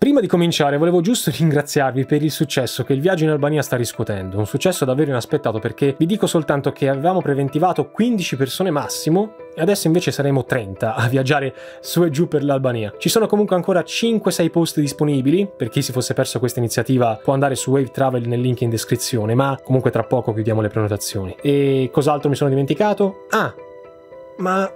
Prima di cominciare volevo giusto ringraziarvi per il successo che il viaggio in Albania sta riscuotendo, un successo davvero inaspettato perché vi dico soltanto che avevamo preventivato 15 persone massimo e adesso invece saremo 30 a viaggiare su e giù per l'Albania. Ci sono comunque ancora 5-6 posti disponibili, per chi si fosse perso questa iniziativa può andare su Wave Travel nel link in descrizione, ma comunque tra poco chiudiamo le prenotazioni. E cos'altro mi sono dimenticato? Ah, ma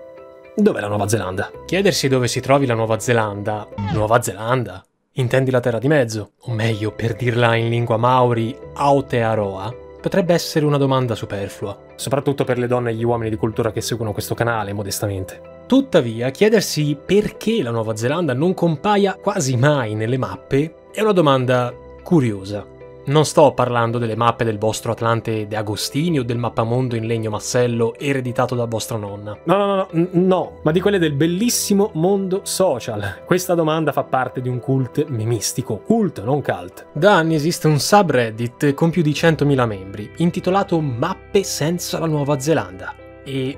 dov'è la Nuova Zelanda? Chiedersi dove si trovi la Nuova Zelanda. Nuova Zelanda? Intendi la terra di mezzo? O meglio, per dirla in lingua maori, Aotearoa? Potrebbe essere una domanda superflua, soprattutto per le donne e gli uomini di cultura che seguono questo canale, modestamente. Tuttavia, chiedersi perché la Nuova Zelanda non compaia quasi mai nelle mappe è una domanda curiosa. Non sto parlando delle mappe del vostro Atlante De Agostini o del mappamondo in legno massello ereditato da vostra nonna. No, ma di quelle del bellissimo mondo social. Questa domanda fa parte di un cult memistico. Cult, non cult. Da anni esiste un subreddit con più di 100.000 membri, intitolato Mappe senza la Nuova Zelanda. E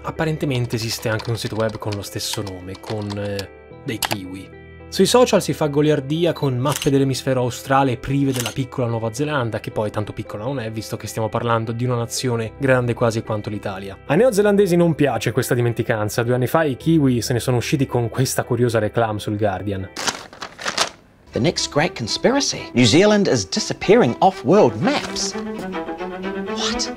apparentemente esiste anche un sito web con lo stesso nome, con dei kiwi. Sui social si fa goliardia con mappe dell'emisfero australe prive della piccola Nuova Zelanda, che poi tanto piccola non è, visto che stiamo parlando di una nazione grande quasi quanto l'Italia. Ai neozelandesi non piace questa dimenticanza. 2 anni fa i kiwi se ne sono usciti con questa curiosa reclame sul Guardian. The next great conspiracy. New Zealand is disappearing off world maps. What?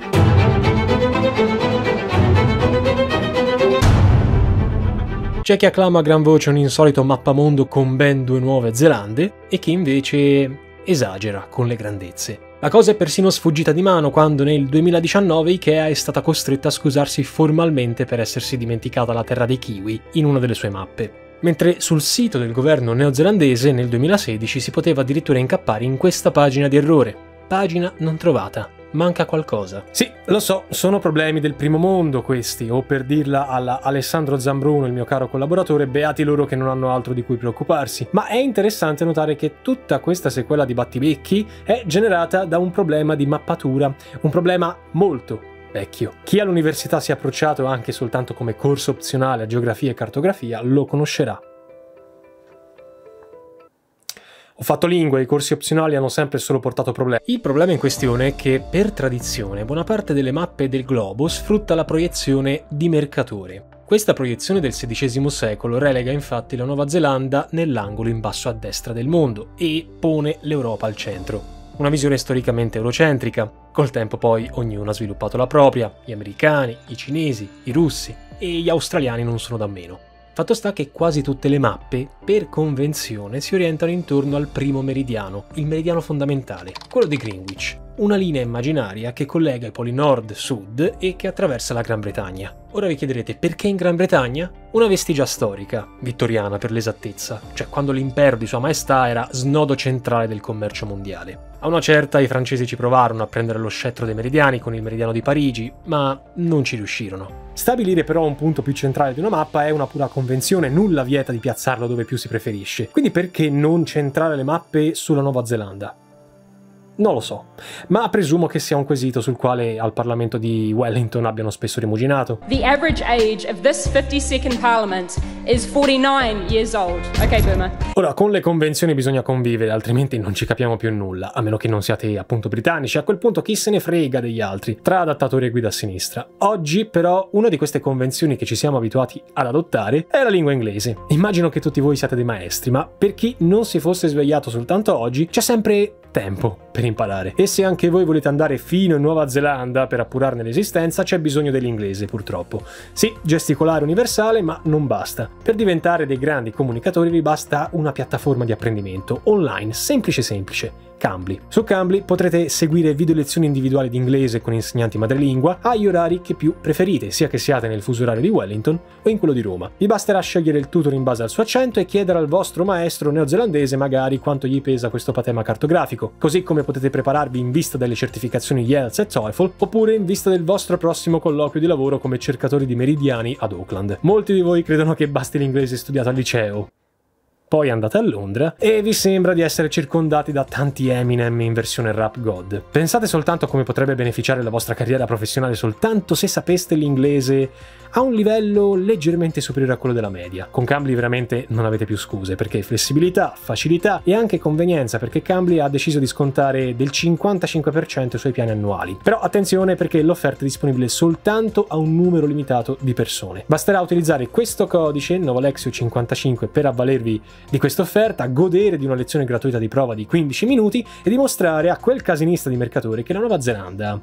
C'è chi acclama a gran voce un insolito mappamondo con ben 2 nuove Zelande e chi invece esagera con le grandezze. La cosa è persino sfuggita di mano quando nel 2019 Ikea è stata costretta a scusarsi formalmente per essersi dimenticata la terra dei kiwi in una delle sue mappe. Mentre sul sito del governo neozelandese nel 2016 si poteva addirittura incappare in questa pagina di errore. Pagina non trovata. Manca qualcosa. Sì, lo so, sono problemi del primo mondo questi, o per dirla alla Alessandro Zambruno, il mio caro collaboratore, beati loro che non hanno altro di cui preoccuparsi. Ma è interessante notare che tutta questa sequela di battibecchi è generata da un problema di mappatura, un problema molto vecchio. Chi all'università si è approcciato anche soltanto come corso opzionale a geografia e cartografia lo conoscerà. Ho fatto lingue e i corsi opzionali hanno sempre solo portato problemi. Il problema in questione è che, per tradizione, buona parte delle mappe del globo sfrutta la proiezione di Mercatore. Questa proiezione del XVI secolo relega infatti la Nuova Zelanda nell'angolo in basso a destra del mondo e pone l'Europa al centro. Una visione storicamente eurocentrica. Col tempo poi ognuno ha sviluppato la propria, gli americani, i cinesi, i russi e gli australiani non sono da meno. Fatto sta che quasi tutte le mappe, per convenzione, si orientano intorno al primo meridiano, il meridiano fondamentale, quello di Greenwich, una linea immaginaria che collega i poli nord-sud e che attraversa la Gran Bretagna. Ora vi chiederete perché in Gran Bretagna? Una vestigia storica, vittoriana per l'esattezza, cioè quando l'impero di Sua Maestà era snodo centrale del commercio mondiale. A una certa i francesi ci provarono a prendere lo scettro dei meridiani con il meridiano di Parigi, ma non ci riuscirono. Stabilire però un punto più centrale di una mappa è una pura convenzione, nulla vieta di piazzarlo dove più si preferisce. Quindi perché non centrare le mappe sulla Nuova Zelanda? Non lo so, ma presumo che sia un quesito sul quale al Parlamento di Wellington abbiano spesso rimuginato. The average age of this 52nd Parliament is 49 years old. Ok, boomer. Ora, con le convenzioni bisogna convivere, altrimenti non ci capiamo più nulla, a meno che non siate appunto britannici. A quel punto chi se ne frega degli altri, tra adattatori e guida a sinistra. Oggi però una di queste convenzioni che ci siamo abituati ad adottare è la lingua inglese. Immagino che tutti voi siate dei maestri, ma per chi non si fosse svegliato soltanto oggi, c'è sempre tempo per imparare. E se anche voi volete andare fino in Nuova Zelanda per appurarne l'esistenza, c'è bisogno dell'inglese, purtroppo. Sì, gesticolare universale, ma non basta. Per diventare dei grandi comunicatori vi basta una piattaforma di apprendimento online, semplice. Cambly. Su Cambly potrete seguire video lezioni individuali di inglese con insegnanti madrelingua agli orari che più preferite, sia che siate nel fuso orario di Wellington o in quello di Roma. Vi basterà scegliere il tutor in base al suo accento e chiedere al vostro maestro neozelandese magari quanto gli pesa questo patema cartografico, così come potete prepararvi in vista delle certificazioni IELTS e TOEFL oppure in vista del vostro prossimo colloquio di lavoro come cercatori di meridiani ad Auckland. Molti di voi credono che basti l'inglese studiato al liceo. poi andate a Londra e vi sembra di essere circondati da tanti Eminem in versione rap god. Pensate soltanto a come potrebbe beneficiare la vostra carriera professionale soltanto se sapeste l'inglese a un livello leggermente superiore a quello della media. Con Cambly veramente non avete più scuse, perché flessibilità, facilità e anche convenienza, perché Cambly ha deciso di scontare del 55% sui piani annuali. Però attenzione, perché l'offerta è disponibile soltanto a un numero limitato di persone. Basterà utilizzare questo codice NovoLexio55 per avvalervi di questa offerta, godere di una lezione gratuita di prova di 15 minuti e dimostrare a quel casinista di mercatore che la Nuova Zelanda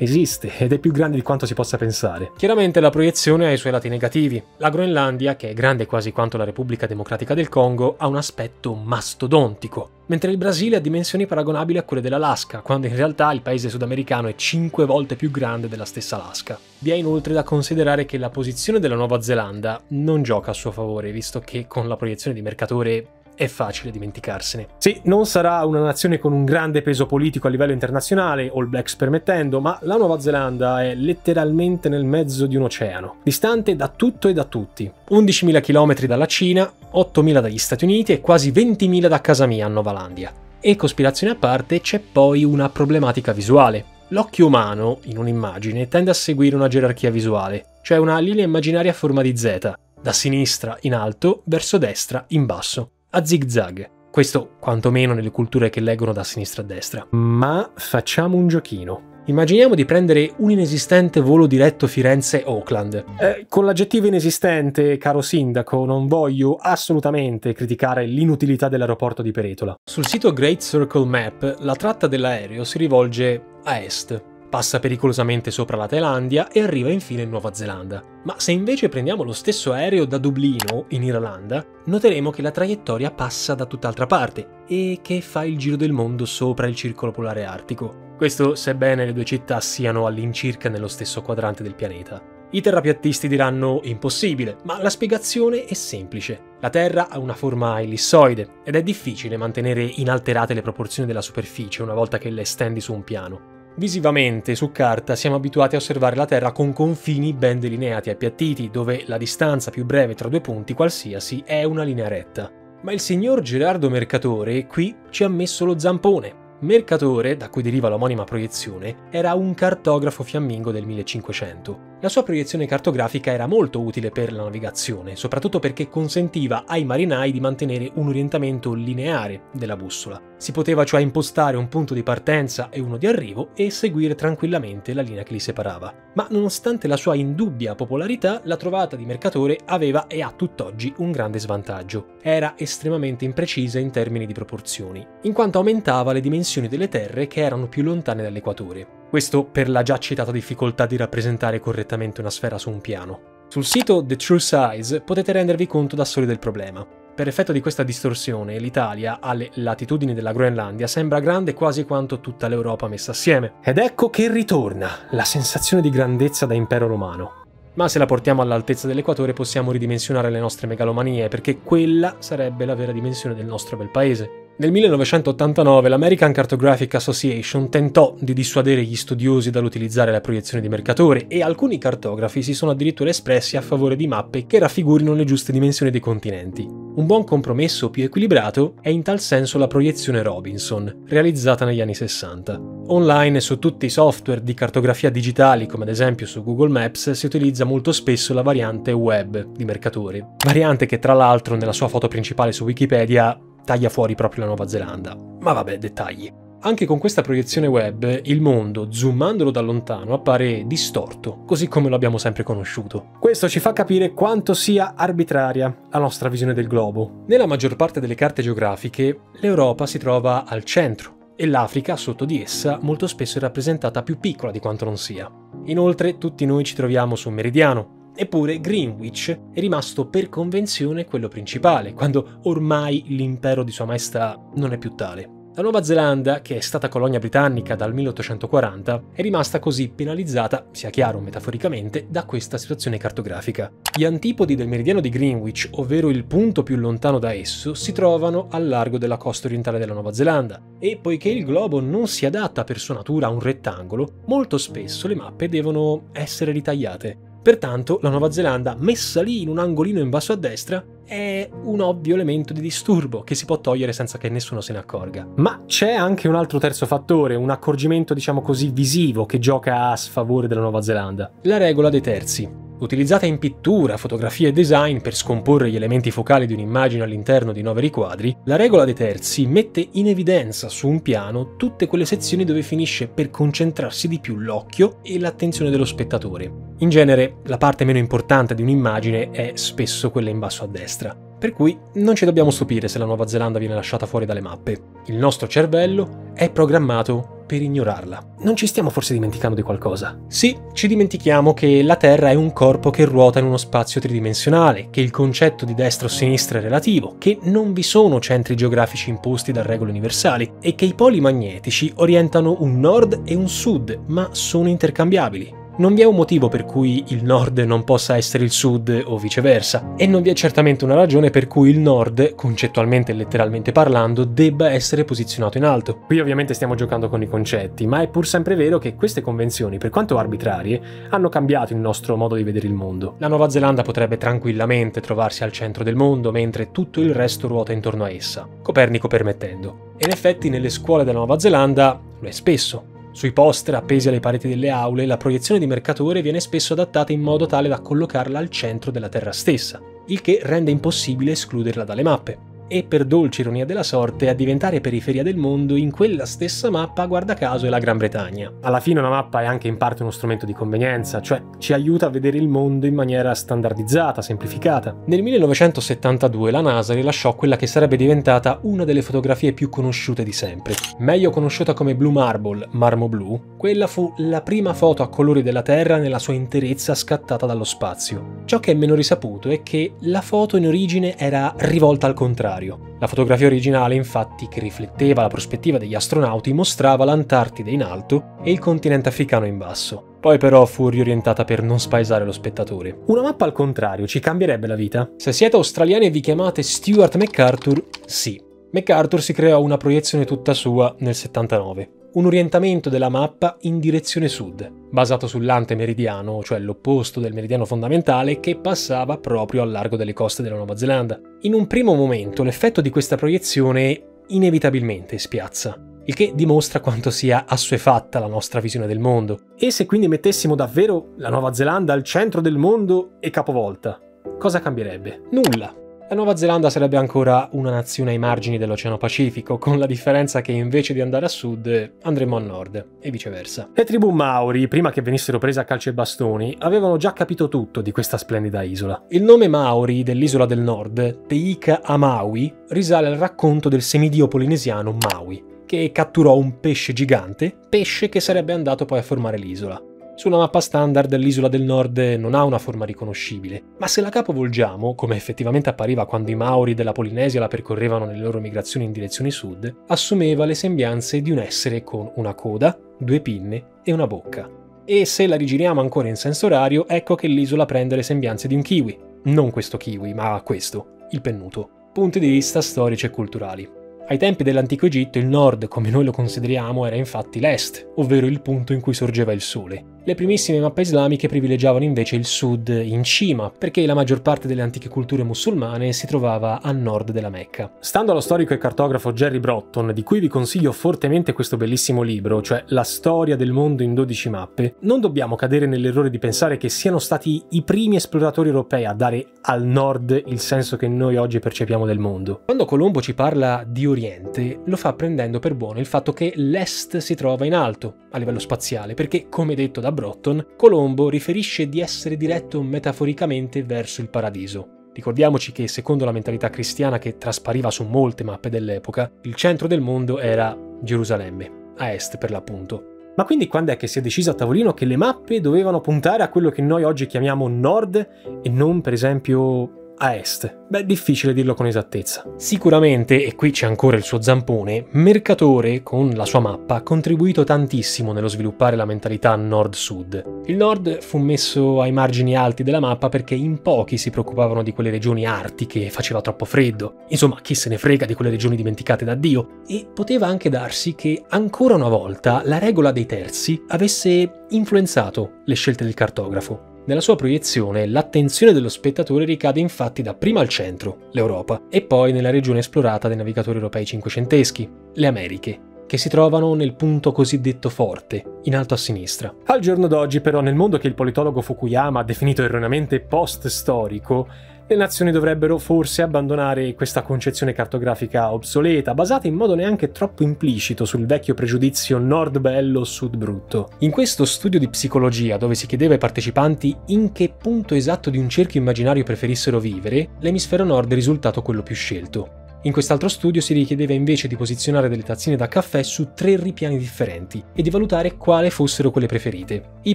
esiste ed è più grande di quanto si possa pensare. Chiaramente la proiezione ha i suoi lati negativi. La Groenlandia, che è grande quasi quanto la Repubblica Democratica del Congo, ha un aspetto mastodontico, mentre il Brasile ha dimensioni paragonabili a quelle dell'Alaska, quando in realtà il paese sudamericano è 5 volte più grande della stessa Alaska. Vi è inoltre da considerare che la posizione della Nuova Zelanda non gioca a suo favore, visto che con la proiezione di mercatore è facile dimenticarsene. Sì, non sarà una nazione con un grande peso politico a livello internazionale, All Blacks permettendo, ma la Nuova Zelanda è letteralmente nel mezzo di un oceano, distante da tutto e da tutti. 11.000 km dalla Cina, 8.000 dagli Stati Uniti e quasi 20.000 da casa mia a Novalandia. E cospirazione a parte, c'è poi una problematica visuale. L'occhio umano, in un'immagine, tende a seguire una gerarchia visuale, cioè una linea immaginaria a forma di Z, da sinistra in alto verso destra in basso, a zig-zag. Questo quantomeno nelle culture che leggono da sinistra a destra. Ma facciamo un giochino. Immaginiamo di prendere un inesistente volo diretto Firenze-Auckland. Con l'aggettivo inesistente, caro sindaco, non voglio assolutamente criticare l'inutilità dell'aeroporto di Peretola. Sul sito Great Circle Map, la tratta dell'aereo si rivolge a est, passa pericolosamente sopra la Thailandia e arriva infine in Nuova Zelanda. Ma se invece prendiamo lo stesso aereo da Dublino, in Irlanda, noteremo che la traiettoria passa da tutt'altra parte e che fa il giro del mondo sopra il circolo polare artico. Questo sebbene le due città siano all'incirca nello stesso quadrante del pianeta. I terrapiattisti diranno impossibile, ma la spiegazione è semplice. La Terra ha una forma ellissoide ed è difficile mantenere inalterate le proporzioni della superficie una volta che la estendi su un piano. Visivamente, su carta, siamo abituati a osservare la Terra con confini ben delineati e appiattiti, dove la distanza più breve tra due punti qualsiasi è una linea retta. Ma il signor Gerardo Mercatore qui ci ha messo lo zampone. Mercatore, da cui deriva l'omonima proiezione, era un cartografo fiammingo del 1500. La sua proiezione cartografica era molto utile per la navigazione, soprattutto perché consentiva ai marinai di mantenere un orientamento lineare della bussola. Si poteva cioè impostare un punto di partenza e uno di arrivo e seguire tranquillamente la linea che li separava. Ma nonostante la sua indubbia popolarità, la trovata di Mercatore aveva e ha tutt'oggi un grande svantaggio. Era estremamente imprecisa in termini di proporzioni, in quanto aumentava le dimensioni delle terre che erano più lontane dall'equatore. Questo per la già citata difficoltà di rappresentare correttamente una sfera su un piano. Sul sito The True Size potete rendervi conto da soli del problema. Per effetto di questa distorsione, l'Italia, alle latitudini della Groenlandia, sembra grande quasi quanto tutta l'Europa messa assieme. Ed ecco che ritorna la sensazione di grandezza da impero romano. Ma se la portiamo all'altezza dell'equatore possiamo ridimensionare le nostre megalomanie, perché quella sarebbe la vera dimensione del nostro bel paese. Nel 1989 l'American Cartographic Association tentò di dissuadere gli studiosi dall'utilizzare la proiezione di Mercatore e alcuni cartografi si sono addirittura espressi a favore di mappe che raffigurino le giuste dimensioni dei continenti. Un buon compromesso più equilibrato è in tal senso la proiezione Robinson, realizzata negli anni 60. Online su tutti i software di cartografia digitali, come ad esempio su Google Maps, si utilizza molto spesso la variante web di Mercatore, variante che tra l'altro nella sua foto principale su Wikipedia taglia fuori proprio la Nuova Zelanda. Ma vabbè, dettagli. Anche con questa proiezione web, il mondo, zoomandolo da lontano, appare distorto, così come lo abbiamo sempre conosciuto. Questo ci fa capire quanto sia arbitraria la nostra visione del globo. Nella maggior parte delle carte geografiche, l'Europa si trova al centro, e l'Africa, sotto di essa, molto spesso è rappresentata più piccola di quanto non sia. Inoltre, tutti noi ci troviamo su un meridiano. Eppure Greenwich è rimasto per convenzione quello principale, quando ormai l'impero di Sua Maestà non è più tale. La Nuova Zelanda, che è stata colonia britannica dal 1840, è rimasta così penalizzata, sia chiaro metaforicamente, da questa situazione cartografica. Gli antipodi del meridiano di Greenwich, ovvero il punto più lontano da esso, si trovano al largo della costa orientale della Nuova Zelanda, e poiché il globo non si adatta per sua natura a un rettangolo, molto spesso le mappe devono essere ritagliate. Pertanto la Nuova Zelanda, messa lì in un angolino in basso a destra, è un ovvio elemento di disturbo che si può togliere senza che nessuno se ne accorga. Ma c'è anche un altro terzo fattore, un accorgimento diciamo così visivo che gioca a sfavore della Nuova Zelanda: la regola dei terzi. Utilizzata in pittura, fotografia e design per scomporre gli elementi focali di un'immagine all'interno di 9 riquadri, la regola dei terzi mette in evidenza su un piano tutte quelle sezioni dove finisce per concentrarsi di più l'occhio e l'attenzione dello spettatore. In genere, la parte meno importante di un'immagine è spesso quella in basso a destra, per cui non ci dobbiamo stupire se la Nuova Zelanda viene lasciata fuori dalle mappe. Il nostro cervello è programmato per ignorarla. Non ci stiamo forse dimenticando di qualcosa? Sì, ci dimentichiamo che la Terra è un corpo che ruota in uno spazio tridimensionale, che il concetto di destra o sinistra è relativo, che non vi sono centri geografici imposti da regole universali e che i poli magnetici orientano un nord e un sud, ma sono intercambiabili. Non vi è un motivo per cui il nord non possa essere il sud o viceversa, e non vi è certamente una ragione per cui il nord, concettualmente e letteralmente parlando, debba essere posizionato in alto. Qui ovviamente stiamo giocando con i concetti, ma è pur sempre vero che queste convenzioni, per quanto arbitrarie, hanno cambiato il nostro modo di vedere il mondo. La Nuova Zelanda potrebbe tranquillamente trovarsi al centro del mondo, mentre tutto il resto ruota intorno a essa, Copernico permettendo. E in effetti nelle scuole della Nuova Zelanda lo è spesso. Sui poster appesi alle pareti delle aule, la proiezione di Mercatore viene spesso adattata in modo tale da collocarla al centro della Terra stessa, il che rende impossibile escluderla dalle mappe. E per dolce ironia della sorte, a diventare periferia del mondo in quella stessa mappa, guarda caso, è la Gran Bretagna. Alla fine una mappa è anche in parte uno strumento di convenienza, cioè ci aiuta a vedere il mondo in maniera standardizzata, semplificata. Nel 1972 la NASA rilasciò quella che sarebbe diventata una delle fotografie più conosciute di sempre. Meglio conosciuta come Blue Marble, marmo blu, quella fu la prima foto a colori della Terra nella sua interezza scattata dallo spazio. Ciò che è meno risaputo è che la foto in origine era rivolta al contrario. La fotografia originale, infatti, che rifletteva la prospettiva degli astronauti, mostrava l'Antartide in alto e il continente africano in basso. Poi però fu riorientata per non spaesare lo spettatore. Una mappa al contrario ci cambierebbe la vita? Se siete australiani e vi chiamate Stuart MacArthur, sì. MacArthur si creò una proiezione tutta sua nel 79. Un orientamento della mappa in direzione sud, basato sull'antemeridiano, cioè l'opposto del meridiano fondamentale, che passava proprio al largo delle coste della Nuova Zelanda. In un primo momento l'effetto di questa proiezione inevitabilmente spiazza, il che dimostra quanto sia assuefatta la nostra visione del mondo. E se quindi mettessimo davvero la Nuova Zelanda al centro del mondo e capovolta, cosa cambierebbe? Nulla. La Nuova Zelanda sarebbe ancora una nazione ai margini dell'Oceano Pacifico, con la differenza che invece di andare a sud andremmo a nord, e viceversa. Le tribù Maori, prima che venissero prese a calci e bastoni, avevano già capito tutto di questa splendida isola. Il nome Maori dell'isola del nord, Te Ika a Maui, risale al racconto del semidio polinesiano Maui, che catturò un pesce gigante, pesce che sarebbe andato poi a formare l'isola. Su una mappa standard l'isola del nord non ha una forma riconoscibile, ma se la capovolgiamo, come effettivamente appariva quando i Maori della Polinesia la percorrevano nelle loro migrazioni in direzione sud, assumeva le sembianze di un essere con una coda, 2 pinne e una bocca. E se la rigiriamo ancora in senso orario, ecco che l'isola prende le sembianze di un kiwi. Non questo kiwi, ma questo, il pennuto. Punti di vista storici e culturali. Ai tempi dell'antico Egitto il nord, come noi lo consideriamo, era infatti l'est, ovvero il punto in cui sorgeva il sole. Le primissime mappe islamiche privilegiavano invece il sud in cima, perché la maggior parte delle antiche culture musulmane si trovava a nord della Mecca. Stando allo storico e cartografo Jerry Broughton, di cui vi consiglio fortemente questo bellissimo libro, cioè La storia del mondo in 12 mappe, non dobbiamo cadere nell'errore di pensare che siano stati i primi esploratori europei a dare al nord il senso che noi oggi percepiamo del mondo. Quando Colombo ci parla di Oriente, lo fa prendendo per buono il fatto che l'est si trova in alto, a livello spaziale, perché, come detto da Broughton, Colombo riferisce di essere diretto metaforicamente verso il paradiso. Ricordiamoci che, secondo la mentalità cristiana che traspariva su molte mappe dell'epoca, il centro del mondo era Gerusalemme, a est per l'appunto. Ma quindi quando è che si è deciso a tavolino che le mappe dovevano puntare a quello che noi oggi chiamiamo nord e non, per esempio, a est? Beh, difficile dirlo con esattezza. Sicuramente, e qui c'è ancora il suo zampone, Mercatore, con la sua mappa, ha contribuito tantissimo nello sviluppare la mentalità nord-sud. Il nord fu messo ai margini alti della mappa perché in pochi si preoccupavano di quelle regioni artiche, faceva troppo freddo. Insomma, chi se ne frega di quelle regioni dimenticate da Dio? E poteva anche darsi che, ancora una volta, la regola dei terzi avesse influenzato le scelte del cartografo. Nella sua proiezione, l'attenzione dello spettatore ricade infatti dapprima al centro, l'Europa, e poi nella regione esplorata dai navigatori europei cinquecenteschi, le Americhe, che si trovano nel punto cosiddetto forte, in alto a sinistra. Al giorno d'oggi, però, nel mondo che il politologo Fukuyama ha definito erroneamente post-storico, le nazioni dovrebbero forse abbandonare questa concezione cartografica obsoleta, basata in modo neanche troppo implicito sul vecchio pregiudizio nord bello, sud brutto. In questo studio di psicologia, dove si chiedeva ai partecipanti in che punto esatto di un cerchio immaginario preferissero vivere, l'emisfero nord è risultato quello più scelto. In quest'altro studio si richiedeva invece di posizionare delle tazzine da caffè su 3 ripiani differenti e di valutare quale fossero quelle preferite. I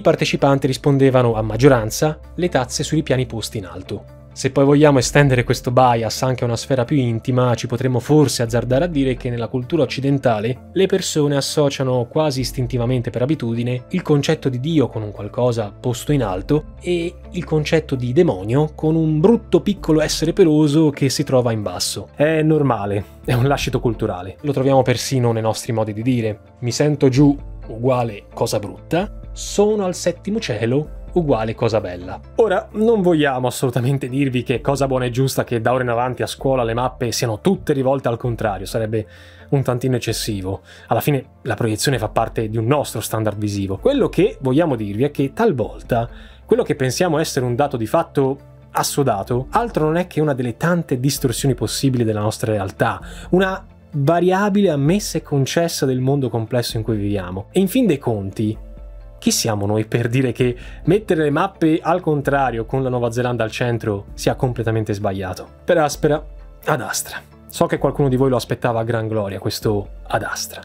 partecipanti rispondevano a maggioranza le tazze sui ripiani posti in alto. Se poi vogliamo estendere questo bias anche a una sfera più intima, ci potremmo forse azzardare a dire che nella cultura occidentale le persone associano quasi istintivamente per abitudine il concetto di Dio con un qualcosa posto in alto e il concetto di demonio con un brutto piccolo essere peloso che si trova in basso. È normale, è un lascito culturale. Lo troviamo persino nei nostri modi di dire. Mi sento giù uguale cosa brutta, sono al settimo cielo uguale cosa bella. Ora, non vogliamo assolutamente dirvi che è cosa buona e giusta che da ora in avanti a scuola le mappe siano tutte rivolte al contrario, sarebbe un tantino eccessivo. Alla fine la proiezione fa parte di un nostro standard visivo. Quello che vogliamo dirvi è che talvolta quello che pensiamo essere un dato di fatto assodato altro non è che una delle tante distorsioni possibili della nostra realtà, una variabile ammessa e concessa del mondo complesso in cui viviamo. E in fin dei conti, chi siamo noi per dire che mettere le mappe al contrario con la Nuova Zelanda al centro sia completamente sbagliato? Per aspera, ad astra. So che qualcuno di voi lo aspettava a gran gloria, questo ad astra.